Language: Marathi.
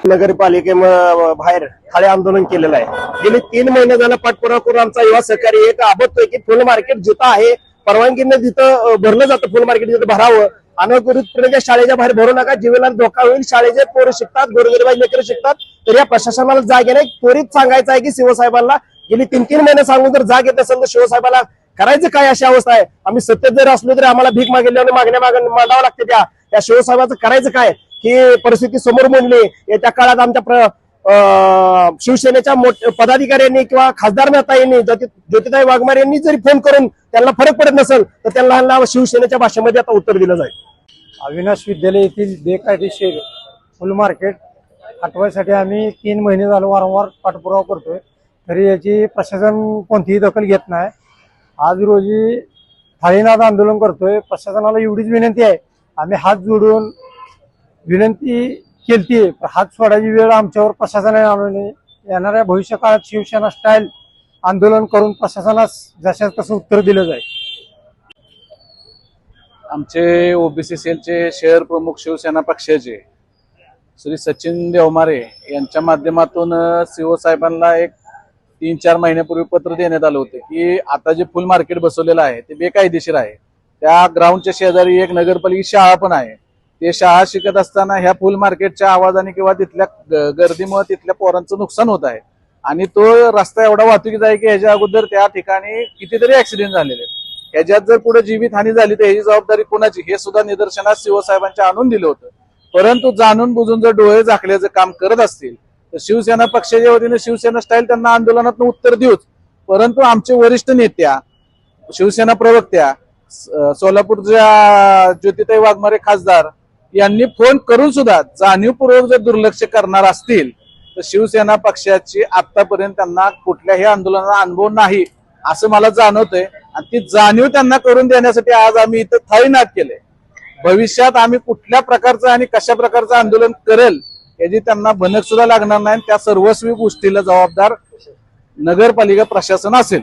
नगरपालिकेबाहेर थाळे आंदोलन केलेलं आहे। गेली 3 महिने झालं पाठपुरावा करून आमचा युवा सहकारी एक आबतोय की फुल मार्केट जिथं आहे परवानगीने तिथं भरलं जातं, फुल मार्केट तिथं भरावं। अनधिकृतपणे शाळेच्या बाहेर भरू नका, जीवाला धोका होईल। शाळेचे पोरं शिकतात, गोरगरिबाई लेकरं शिकतात, तर या प्रशासनाला जाग येणे त्वरित सांगायचं आहे की शिवसाहेबांना गेली 3 महिने सांगून जर जाग येत असेल तर शिवसाहेबांना करायचं काय अशी अवस्था आहे। आम्ही सत्तेत जर असलो तरी आम्हाला भीक मागितल्याने मागण्या मांडावं लागते। त्या शिवसाहेबांचं करायचं काय ही परिस्थिती समोर मांडली। येत्या काळात आमच्या शिवसेनेच्या पदाधिकाऱ्यांनी किंवा खासदार नेत्यांनी ज्योतिताई वाघमारे यांनी जरी फोन करून त्यांना फरक पडत नसेल तर त्यांना शिवसेनेच्या भाषेमध्ये आता उत्तर दिलं जाईल। अविनाश विद्यालय येथील बेकायदेशीर फुल मार्केट हटवायसाठी आम्ही 3 महिने झाले वारंवार पाठपुरावा करतोय, तरी याची प्रशासन कोणतीही दखल घेत नाही। आज रोजी थाळीनाद आंदोलन करतोय। प्रशासनाला एवढीच विनंती आहे, आम्ही हात जोडून विनंती केली, हात सोडायची वेळ आमच्यावर प्रशासनाने आणली। येणाऱ्या भविष्य काळात शिवसेना स्टाईल आंदोलन करून प्रशासनास जशास तसं उत्तर दिलं जाईल। आमचे ओबीसी सेलचे शहर प्रमुख शिवसेना पक्षाचे श्री सचिन देवमारे यांच्या माध्यमातून सीओ साहेबांना एक 3-4 महिन्यापूर्वी पत्र देण्यात आलं होतं की आता जे फुल मार्केट बसवलेलं आहे ते बेकायदेशीर आहे। त्या ग्राउंडच्या शेजारी एक नगरपालिका शाळा पण आहे। ते शाळा शिकत असताना ह्या फुल मार्केटच्या आवाजाने किंवा तिथल्या गर्दीमुळे तिथल्या पोरांचं नुकसान होत आहे आणि तो रस्ता एवढा वाहतुकीचा आहे की ह्याच्या अगोदर त्या ठिकाणी कितीतरी ऍक्सिडेंट झालेले। ह्याच्यात जर पुढे जीवितहानी झाली तर ह्याची जबाबदारी कोणाची हे सुद्धा निदर्शनास सीओ साहेबांच्या आणून दिलं होतं। परंतु जाणून बुजून जर डोळे झाकल्याचं काम करत असतील तर शिवसेना पक्षाच्या वतीने शिवसेना स्टाईल त्यांना आंदोलनातून उत्तर देऊच, परंतु आमचे वरिष्ठ नेत्या शिवसेना प्रवक्त्या सोलापूरच्या ज्योतिताई वाघमारे खासदार यांनी फोन करून सुद्धा जाणीवपूर्वक जर दुर्लक्ष करणार असतील तर शिवसेना पक्षाची आतापर्यंत त्यांना कुठल्याही आंदोलनाचा अनुभव नाही असं मला जाणवतंय आणि ती जाणीव त्यांना करून देण्यासाठी आज आम्ही इथं थाळीनाद केले। भविष्यात आम्ही कुठल्या प्रकारचं आणि कशा प्रकारचं आंदोलन करेल याची त्यांना भनक सुद्धा लागणार नाही। त्या सर्वस्वी गोष्टीला जबाबदार नगरपालिका प्रशासन असेल।